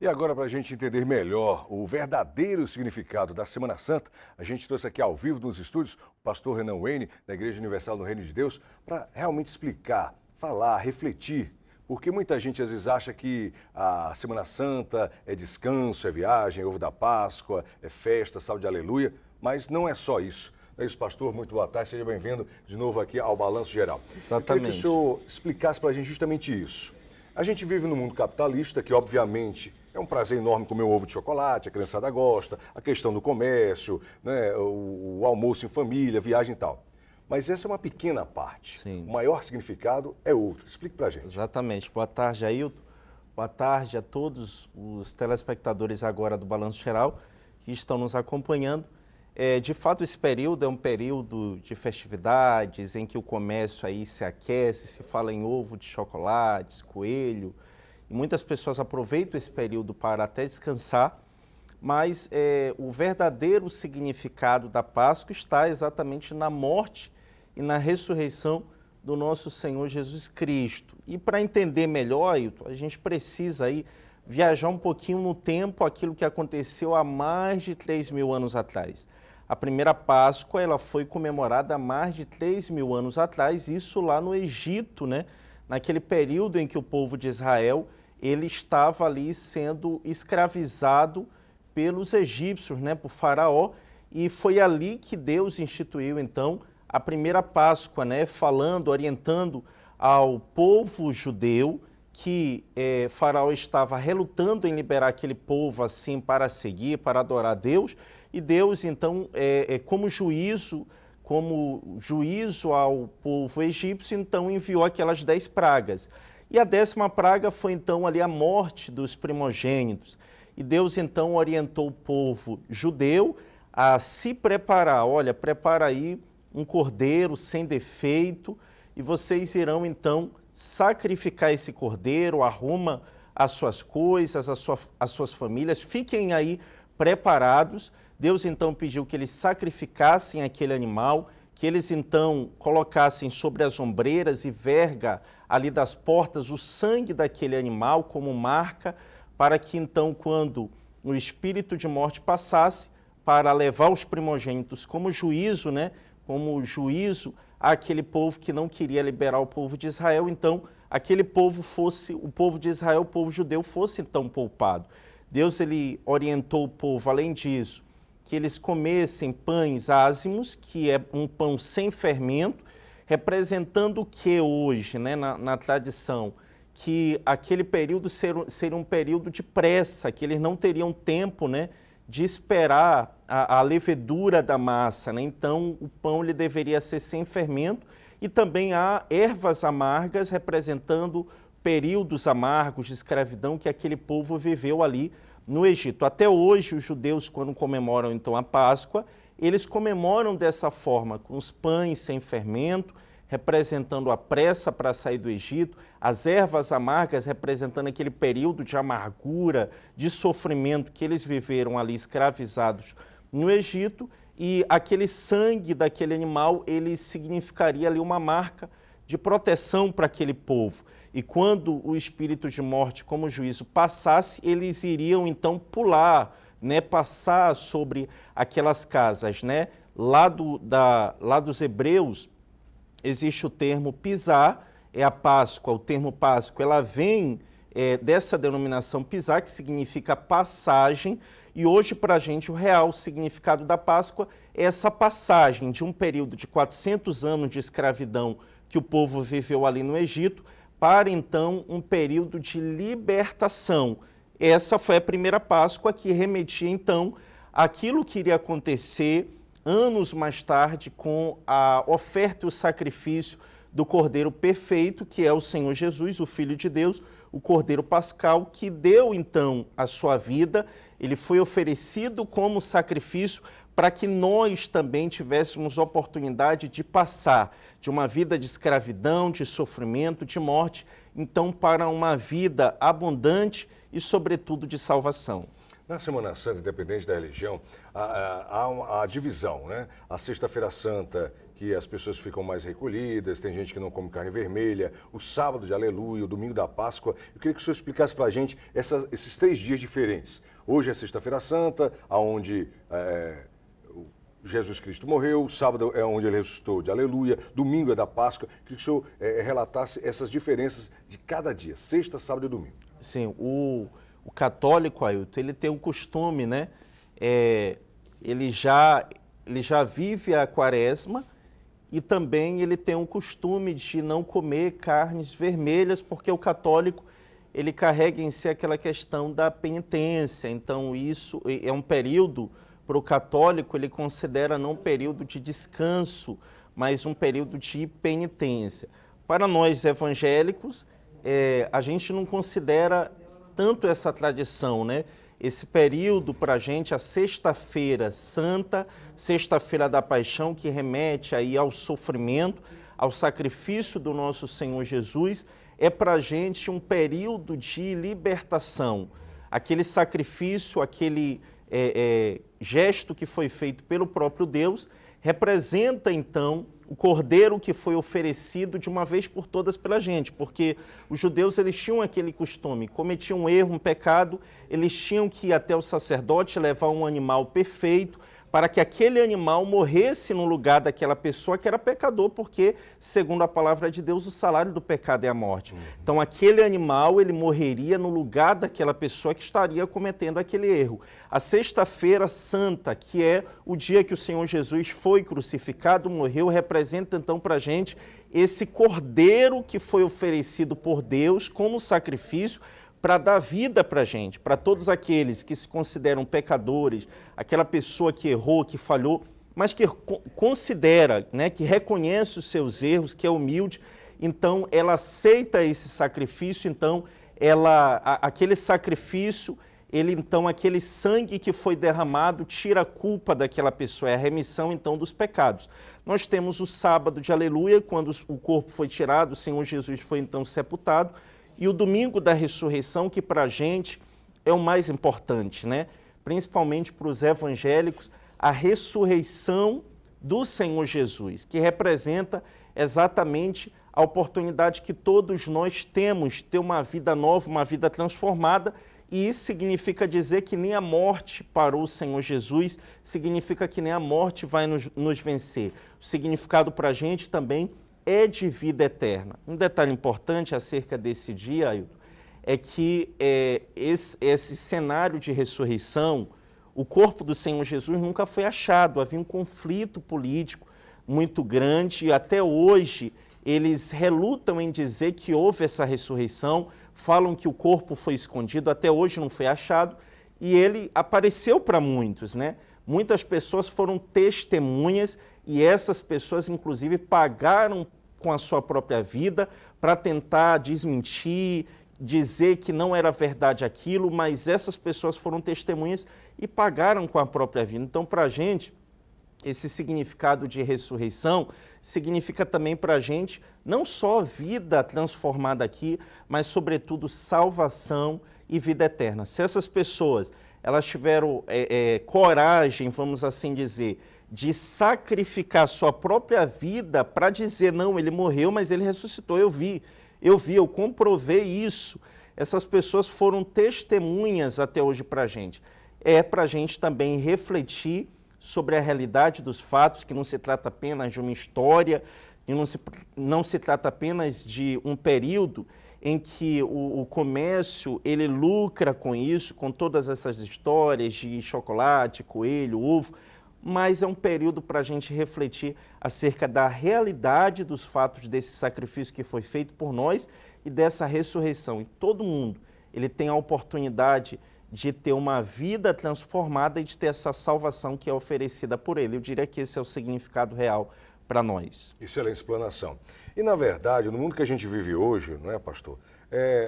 E agora, para a gente entender melhor o verdadeiro significado da Semana Santa, a gente trouxe aqui ao vivo nos estúdios o pastor Renan Wayne, da Igreja Universal no Reino de Deus, para realmente explicar, falar, refletir. Porque muita gente às vezes acha que a Semana Santa é descanso, é viagem, é ovo da Páscoa, é festa, salve de aleluia, mas não é só isso. É isso, pastor, muito boa tarde, seja bem-vindo de novo aqui ao Balanço Geral. Exatamente. Eu queria que o senhor explicasse para a gente justamente isso. A gente vive num mundo capitalista que, obviamente, é um prazer enorme comer um ovo de chocolate, a criançada gosta, a questão do comércio, né, o almoço em família, viagem e tal. Mas essa é uma pequena parte. Sim. O maior significado é outro. Explique para a gente. Exatamente. Boa tarde, Ailton. Boa tarde a todos os telespectadores agora do Balanço Geral que estão nos acompanhando. De fato, esse período é um período de festividades em que o comércio aí se aquece, se fala em ovo de chocolates, coelho, e muitas pessoas aproveitam esse período para até descansar, mas o verdadeiro significado da Páscoa está exatamente na morte e na ressurreição do nosso Senhor Jesus Cristo. E para entender melhor, Ailton, a gente precisa aí viajar um pouquinho no tempo, aquilo que aconteceu há mais de 3.000 anos atrás. A primeira Páscoa ela foi comemorada há mais de 3.000 anos atrás, isso lá no Egito, né? Naquele período em que o povo de Israel ele estava ali sendo escravizado pelos egípcios, né? Por Faraó, e foi ali que Deus instituiu então a primeira Páscoa, né? Falando, orientando ao povo judeu que Faraó estava relutando em liberar aquele povo assim para seguir, para adorar a Deus, e Deus então, como juízo ao povo egípcio, então enviou aquelas 10 pragas. E a 10ª praga foi então ali a morte dos primogênitos. E Deus então orientou o povo judeu a se preparar. Olha, prepara aí um cordeiro sem defeito e vocês irão então sacrificar esse cordeiro, arruma as suas coisas, as suas famílias, fiquem aí preparados. Deus então pediu que eles sacrificassem aquele animal, que eles então colocassem sobre as ombreiras e verga ali das portas o sangue daquele animal como marca, para que então quando o espírito de morte passasse, para levar os primogênitos como juízo, né? Como juízo àquele povo que não queria liberar o povo de Israel, então aquele povo fosse, o povo de Israel, o povo judeu fosse então poupado. Deus ele orientou o povo, além disso, que eles comessem pães ázimos, que é um pão sem fermento, representando o que hoje, né, na tradição, que aquele período seria um período de pressa, que eles não teriam tempo, né, de esperar a levedura da massa, né? Então o pão ele deveria ser sem fermento, e também há ervas amargas representando períodos amargos de escravidão que aquele povo viveu ali no Egito. Até hoje os judeus, quando comemoram então a Páscoa, eles comemoram dessa forma, com os pães sem fermento, representando a pressa para sair do Egito, as ervas amargas representando aquele período de amargura, de sofrimento que eles viveram ali escravizados no Egito, e aquele sangue daquele animal, ele significaria ali uma marca de proteção para aquele povo. E quando o espírito de morte, como juízo, passasse, eles iriam então pular, né, passar sobre aquelas casas, né? Lá dos hebreus, existe o termo pisar, é a Páscoa, o termo Páscoa, ela vem dessa denominação pisar, que significa passagem, e hoje para a gente o real significado da Páscoa é essa passagem de um período de 400 anos de escravidão que o povo viveu ali no Egito, para então um período de libertação. Essa foi a primeira Páscoa que remetia então àquilo que iria acontecer anos mais tarde com a oferta e o sacrifício do Cordeiro perfeito, que é o Senhor Jesus, o Filho de Deus, o Cordeiro Pascal, que deu então a sua vida. Ele foi oferecido como sacrifício para que nós também tivéssemos oportunidade de passar de uma vida de escravidão, de sofrimento, de morte, então para uma vida abundante e, sobretudo, de salvação. Na Semana Santa, independente da religião, há a divisão, né? A Sexta-feira Santa, que as pessoas ficam mais recolhidas, tem gente que não come carne vermelha, o sábado de Aleluia, o domingo da Páscoa. Eu queria que o senhor explicasse para a gente esses 3 dias diferentes. Hoje é Sexta-feira Santa, onde Jesus Cristo morreu, sábado é onde ele ressuscitou de Aleluia, domingo é da Páscoa. Eu queria que o senhor relatasse essas diferenças de cada dia, sexta, sábado e domingo. Sim, o católico, Ailton, ele tem um costume, né? Ele já vive a quaresma e também ele tem um costume de não comer carnes vermelhas, porque o católico, ele carrega em si aquela questão da penitência. Então, isso é um período, para o católico, ele considera não um período de descanso, mas um período de penitência. Para nós evangélicos, a gente não considera tanto essa tradição, né? Esse período para a gente, a Sexta-feira Santa, Sexta-feira da Paixão, que remete aí ao sofrimento, ao sacrifício do nosso Senhor Jesus, é para a gente um período de libertação. Aquele sacrifício, aquele gesto que foi feito pelo próprio Deus, representa então o cordeiro que foi oferecido de uma vez por todas pela gente, porque os judeus eles tinham aquele costume, cometiam um erro, um pecado, eles tinham que ir até o sacerdote levar um animal perfeito, para que aquele animal morresse no lugar daquela pessoa que era pecador, porque, segundo a palavra de Deus, o salário do pecado é a morte. Então, aquele animal, ele morreria no lugar daquela pessoa que estaria cometendo aquele erro. A Sexta-feira Santa, que é o dia que o Senhor Jesus foi crucificado, morreu, representa, então, para a gente esse cordeiro que foi oferecido por Deus como sacrifício, para dar vida para a gente, para todos aqueles que se consideram pecadores, aquela pessoa que errou, que falhou, mas que considera, né, que reconhece os seus erros, que é humilde, então ela aceita esse sacrifício, então aquele sacrifício, aquele sangue que foi derramado tira a culpa daquela pessoa, é a remissão então dos pecados. Nós temos o sábado de Aleluia, quando o corpo foi tirado, o Senhor Jesus foi então sepultado, e o domingo da ressurreição, que para a gente é o mais importante, né? Principalmente para os evangélicos, a ressurreição do Senhor Jesus, que representa exatamente a oportunidade que todos nós temos de ter uma vida nova, uma vida transformada, e isso significa dizer que nem a morte parou o Senhor Jesus, significa que nem a morte vai nos vencer. O significado para a gente também é de vida eterna. Um detalhe importante acerca desse dia, Ailton, é que esse cenário de ressurreição, o corpo do Senhor Jesus nunca foi achado, havia um conflito político muito grande e até hoje eles relutam em dizer que houve essa ressurreição, falam que o corpo foi escondido, até hoje não foi achado e ele apareceu para muitos, né? Muitas pessoas foram testemunhas e essas pessoas, inclusive, pagaram com a sua própria vida para tentar desmentir, dizer que não era verdade aquilo, mas essas pessoas foram testemunhas e pagaram com a própria vida. Então, para a gente, esse significado de ressurreição significa também para a gente não só vida transformada aqui, mas, sobretudo, salvação e vida eterna. Se essas pessoas elas tiveram coragem, vamos assim dizer, de sacrificar sua própria vida para dizer, não, ele morreu, mas ele ressuscitou, eu vi, eu comprovei isso. Essas pessoas foram testemunhas até hoje para a gente. É para a gente também refletir sobre a realidade dos fatos, que não se trata apenas de uma história, e não se trata apenas de um período em que o comércio ele lucra com isso, com todas essas histórias de chocolate, coelho, ovo, mas é um período para a gente refletir acerca da realidade dos fatos desse sacrifício que foi feito por nós e dessa ressurreição. E todo mundo ele tem a oportunidade de ter uma vida transformada e de ter essa salvação que é oferecida por ele. Eu diria que esse é o significado real para nós. Excelente explanação. E, na verdade, no mundo que a gente vive hoje, não é, pastor?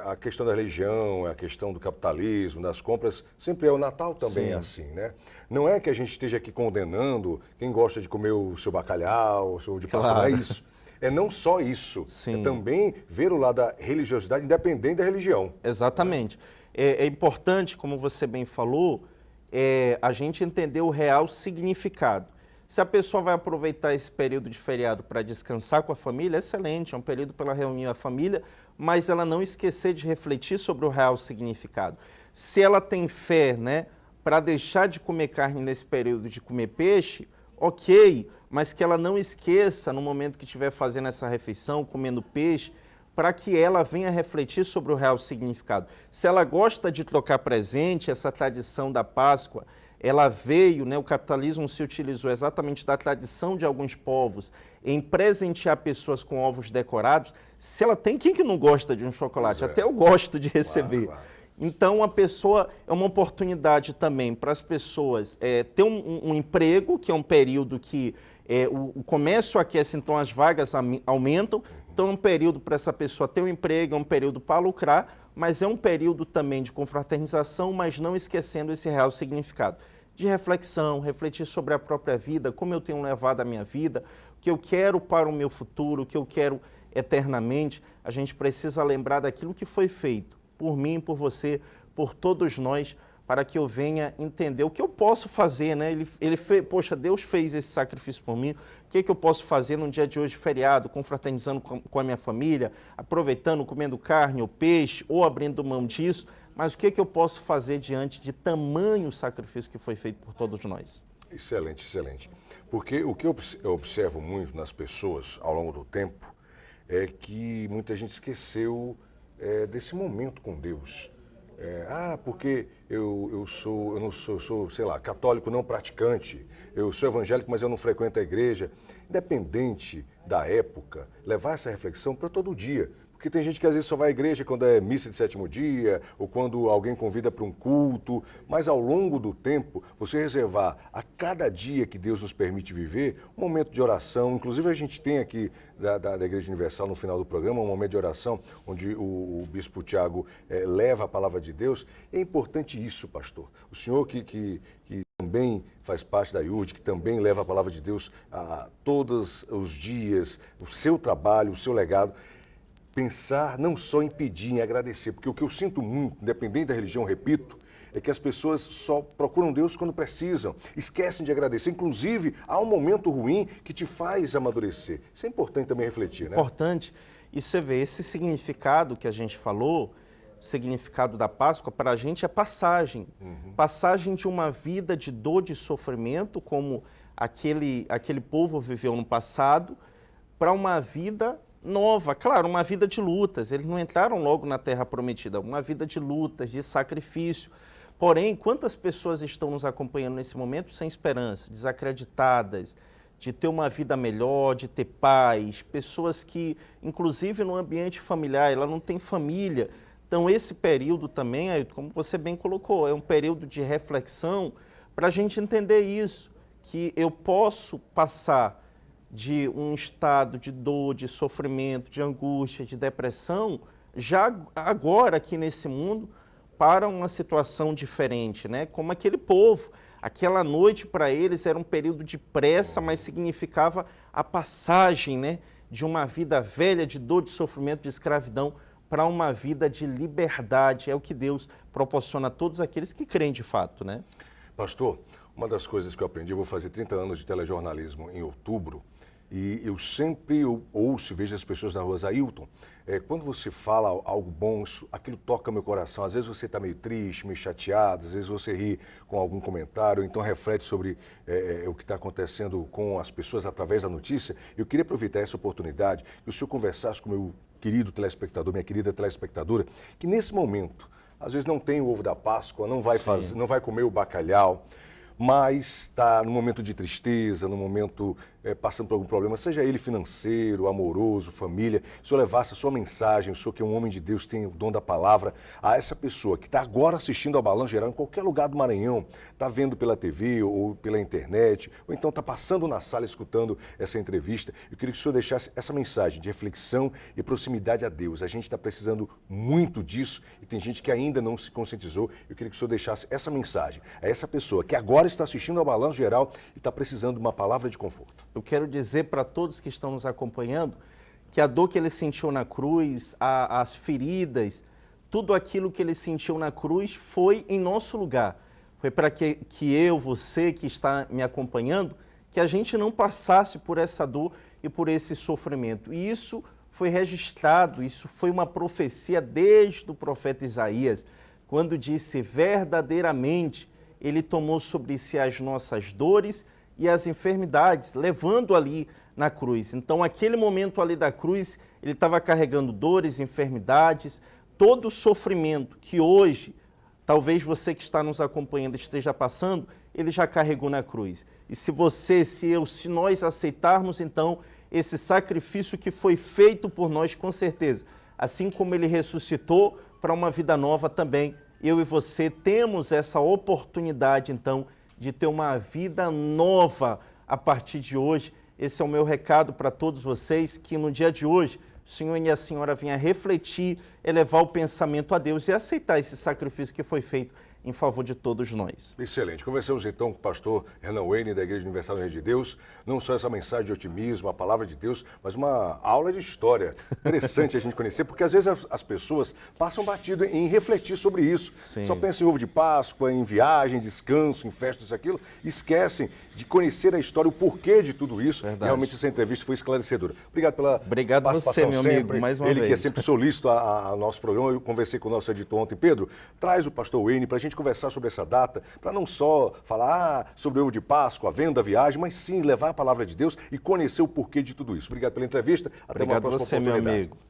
A questão da religião, a questão do capitalismo, das compras, sempre é o Natal também. Sim. É assim, né? Não é que a gente esteja aqui condenando quem gosta de comer o seu bacalhau, o seu de Páscoa, não é isso. É não só isso, Sim. É também ver o lado da religiosidade independente da religião. Exatamente. É importante, como você bem falou, a gente entender o real significado. Se a pessoa vai aproveitar esse período de feriado para descansar com a família, excelente, é um período para reunir a família, mas ela não esquecer de refletir sobre o real significado. Se ela tem fé, né, para deixar de comer carne nesse período de comer peixe, ok, mas que ela não esqueça, no momento que estiver fazendo essa refeição, comendo peixe, para que ela venha refletir sobre o real significado. Se ela gosta de trocar presente, essa tradição da Páscoa, ela veio, né, o capitalismo se utilizou exatamente da tradição de alguns povos em presentear pessoas com ovos decorados. Se ela tem, quem que não gosta de um chocolate? Até eu gosto de receber. Claro. Então, a pessoa, é uma oportunidade também para as pessoas ter um emprego, que é um período que o comércio aquece, então as vagas aumentam. Então, é um período para essa pessoa ter um emprego, é um período para lucrar, mas é um período também de confraternização, mas não esquecendo esse real significado. De reflexão, refletir sobre a própria vida, como eu tenho levado a minha vida, o que eu quero para o meu futuro, o que eu quero eternamente. A gente precisa lembrar daquilo que foi feito por mim, por você, por todos nós, para que eu venha entender o que eu posso fazer, né? Poxa, Deus fez esse sacrifício por mim, o que eu posso fazer no dia de hoje, feriado, confraternizando com a minha família, aproveitando, comendo carne ou peixe, ou abrindo mão disso, mas o que eu posso fazer diante de tamanho sacrifício que foi feito por todos nós? Excelente, excelente. Porque o que eu observo muito nas pessoas ao longo do tempo é que muita gente esqueceu desse momento com Deus. Porque eu sou, sei lá, católico não praticante, eu sou evangélico, mas eu não frequento a igreja. Independente da época, levar essa reflexão para todo dia. Porque tem gente que às vezes só vai à igreja quando é missa de sétimo dia, ou quando alguém convida para um culto, mas ao longo do tempo, você reservar a cada dia que Deus nos permite viver, um momento de oração. Inclusive a gente tem aqui da Igreja Universal no final do programa um momento de oração, onde o Bispo Tiago leva a palavra de Deus. É importante isso, pastor. O senhor que também faz parte da IURD, que também leva a palavra de Deus a todos os dias, o seu trabalho, o seu legado, pensar não só em pedir, em agradecer, porque o que eu sinto muito, independente da religião, repito, é que as pessoas só procuram Deus quando precisam, esquecem de agradecer. Inclusive, há um momento ruim que te faz amadurecer. Isso é importante também refletir, né? Importante. E você vê, esse significado que a gente falou, o significado da Páscoa, para a gente é passagem. Passagem de uma vida de dor, de sofrimento, como aquele povo viveu no passado, para uma vida nova, claro, uma vida de lutas. Eles não entraram logo na Terra Prometida, uma vida de lutas, de sacrifício. Porém, quantas pessoas estão nos acompanhando nesse momento sem esperança, desacreditadas, de ter uma vida melhor, de ter paz, pessoas que, inclusive no ambiente familiar, ela não tem família. Então, esse período também, como você bem colocou, é um período de reflexão para a gente entender isso, que eu posso passar de um estado de dor, de sofrimento, de angústia, de depressão, já agora aqui nesse mundo, para uma situação diferente, né? Como aquele povo. Aquela noite para eles era um período de pressa, mas significava a passagem, né, de uma vida velha, de dor, de sofrimento, de escravidão, para uma vida de liberdade. É o que Deus proporciona a todos aqueles que creem de fato, né? Pastor, uma das coisas que eu aprendi, eu vou fazer 30 anos de telejornalismo em outubro, e eu sempre ouço e vejo as pessoas na rua, Ailton, quando você fala algo bom, aquilo toca meu coração. Às vezes você está meio triste, meio chateado, às vezes você ri com algum comentário, então reflete sobre o que está acontecendo com as pessoas através da notícia. Eu queria aproveitar essa oportunidade que o senhor conversasse com o meu querido telespectador, minha querida telespectadora, que nesse momento, às vezes não tem o ovo da Páscoa, não vai comer o bacalhau, mas está no momento de tristeza, no momento passando por algum problema, seja ele financeiro, amoroso, família. Se o senhor levasse a sua mensagem, o senhor que é um homem de Deus, tem o dom da palavra, a essa pessoa que está agora assistindo ao Balanço Geral, em qualquer lugar do Maranhão, está vendo pela TV ou pela internet, ou então está passando na sala escutando essa entrevista, eu queria que o senhor deixasse essa mensagem de reflexão e proximidade a Deus. A gente está precisando muito disso e tem gente que ainda não se conscientizou. Eu queria que o senhor deixasse essa mensagem a essa pessoa que agora está assistindo ao Balanço Geral e está precisando de uma palavra de conforto. Eu quero dizer para todos que estão nos acompanhando que a dor que ele sentiu na cruz, as feridas, tudo aquilo que ele sentiu na cruz foi em nosso lugar. Foi para que eu, você que está me acompanhando, que a gente não passasse por essa dor e por esse sofrimento. E isso foi registrado, isso foi uma profecia desde o profeta Isaías, quando disse: verdadeiramente ele tomou sobre si as nossas dores e as enfermidades, levando ali na cruz. Então, aquele momento ali da cruz, ele estava carregando dores, enfermidades, todo o sofrimento que hoje, talvez você que está nos acompanhando esteja passando, ele já carregou na cruz. E se você, se eu, se nós aceitarmos, então, esse sacrifício que foi feito por nós, com certeza, assim como ele ressuscitou para uma vida nova também, eu e você temos essa oportunidade, então, de ter uma vida nova a partir de hoje. Esse é o meu recado para todos vocês, que no dia de hoje o Senhor e a Senhora venham refletir, elevar o pensamento a Deus e aceitar esse sacrifício que foi feito em favor de todos nós. Excelente. Conversamos então com o pastor Renan Wayne, da Igreja Universal do Reino de Deus. Não só essa mensagem de otimismo, a palavra de Deus, mas uma aula de história. Interessante a gente conhecer, porque às vezes as pessoas passam batido em refletir sobre isso. Sim. Só pensam em ovo de Páscoa, em viagem, descanso, em festas, isso, aquilo. Esquecem de conhecer a história, o porquê de tudo isso. Verdade. Realmente essa entrevista foi esclarecedora. Obrigado pela participação você, meu sempre. amigo, mais uma Ele vez. que é sempre solícito ao nosso programa. Eu conversei com o nosso editor ontem. Pedro, traz o pastor Wayne para a gente conversar sobre essa data, para não só falar sobre o ovo de Páscoa, a venda, a viagem, mas sim levar a palavra de Deus e conhecer o porquê de tudo isso. Obrigado pela entrevista. Até Obrigado uma próxima você, meu oportunidade. amigo.